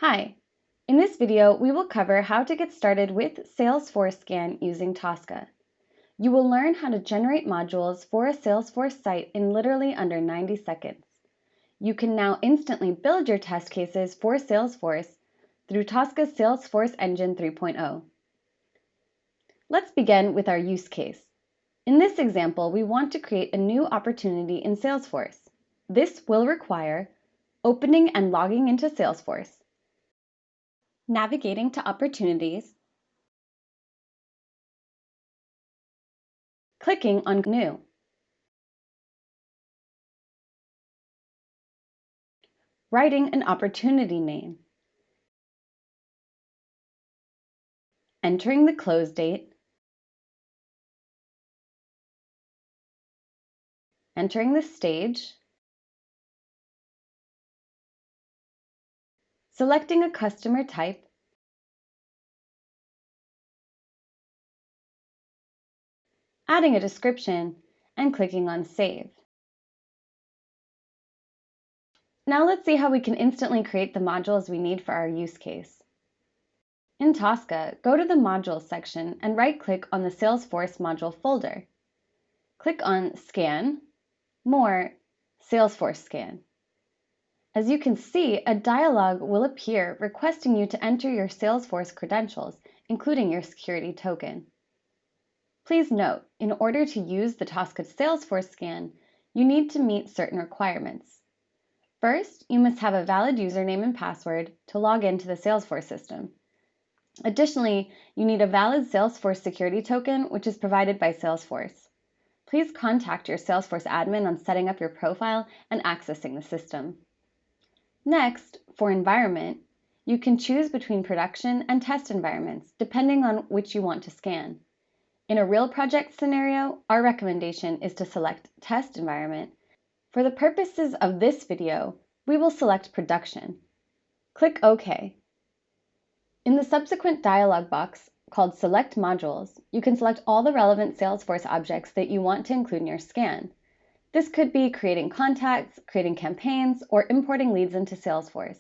Hi! In this video, we will cover how to get started with Salesforce Scan using Tosca. You will learn how to generate modules for a Salesforce site in literally under 90 seconds. You can now instantly build your test cases for Salesforce through Tosca's Salesforce Engine 3.0. Let's begin with our use case. In this example, we want to create a new opportunity in Salesforce. This will require opening and logging into Salesforce, navigating to Opportunities, clicking on New, writing an opportunity name, entering the close date, entering the stage, selecting a customer type, adding a description, and clicking on Save. Now let's see how we can instantly create the modules we need for our use case. In Tosca, go to the Modules section and right-click on the Salesforce module folder. Click on Scan, More, Salesforce Scan. As you can see, a dialog will appear requesting you to enter your Salesforce credentials, including your security token. Please note, in order to use the Tosca Salesforce Scan, you need to meet certain requirements. First, you must have a valid username and password to log into the Salesforce system. Additionally, you need a valid Salesforce security token, which is provided by Salesforce. Please contact your Salesforce admin on setting up your profile and accessing the system. Next, for environment, you can choose between production and test environments, depending on which you want to scan. In a real project scenario, our recommendation is to select test environment. For the purposes of this video, we will select production. Click OK. In the subsequent dialog box called Select Modules, you can select all the relevant Salesforce objects that you want to include in your scan. This could be creating contacts, creating campaigns, or importing leads into Salesforce.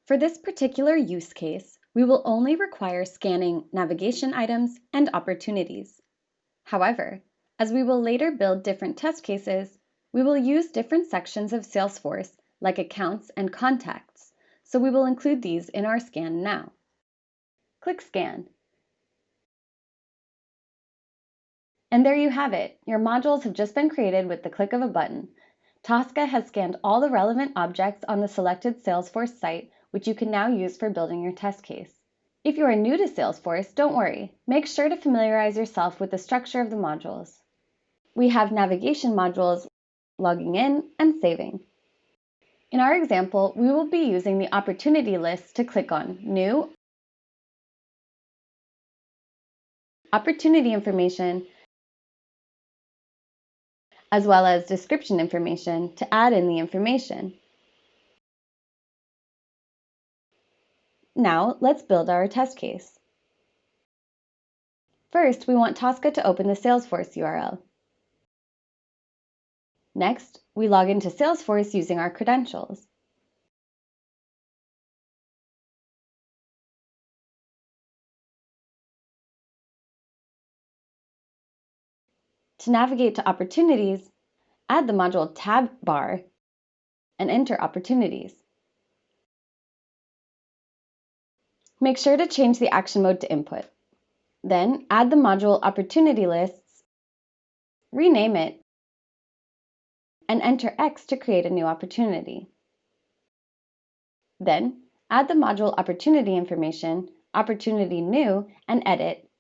For this particular use case, we will only require scanning navigation items and opportunities. However, as we will later build different test cases, we will use different sections of Salesforce, like accounts and contacts, so we will include these in our scan now. Click Scan. And there you have it. Your modules have just been created with the click of a button. Tosca has scanned all the relevant objects on the selected Salesforce site, which you can now use for building your test case. If you are new to Salesforce, don't worry. Make sure to familiarize yourself with the structure of the modules. We have navigation modules, logging in, and saving. In our example, we will be using the opportunity list to click on New, Opportunity Information, as well as description information to add in the information. Now, let's build our test case. First, we want Tosca to open the Salesforce URL. Next, we log into Salesforce using our credentials. To navigate to Opportunities, add the module tab bar and enter Opportunities. Make sure to change the action mode to Input. Then add the module Opportunity Lists, rename it, and enter X to create a new opportunity. Then add the module Opportunity Information, Opportunity New, and edit,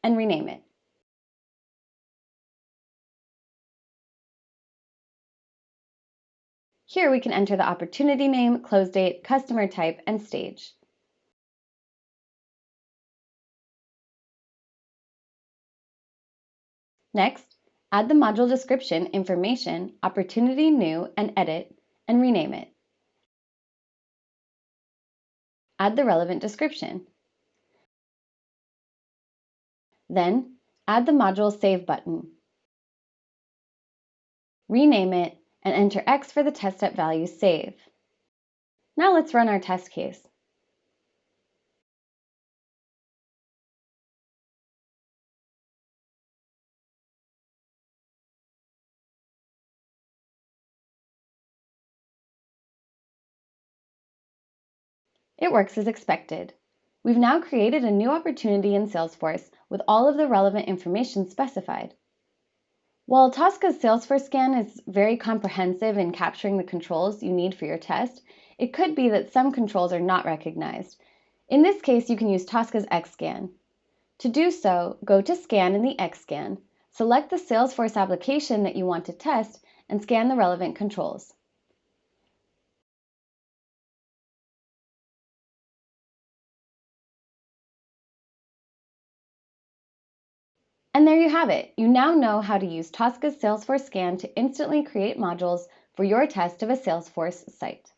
and rename it. Here we can enter the opportunity name, close date, customer type, and stage. Next, add the module description, information, opportunity new, and edit, and rename it. Add the relevant description. Then, add the module Save button. Rename it, and enter X for the test step value save. Now let's run our test case. It works as expected. We've now created a new opportunity in Salesforce with all of the relevant information specified. While Tosca's Salesforce scan is very comprehensive in capturing the controls you need for your test, it could be that some controls are not recognized. In this case, you can use Tosca's XScan. To do so, go to Scan in the XScan, select the Salesforce application that you want to test, and scan the relevant controls. And there you have it. You now know how to use Tosca's Salesforce scan to instantly create modules for your test of a Salesforce site.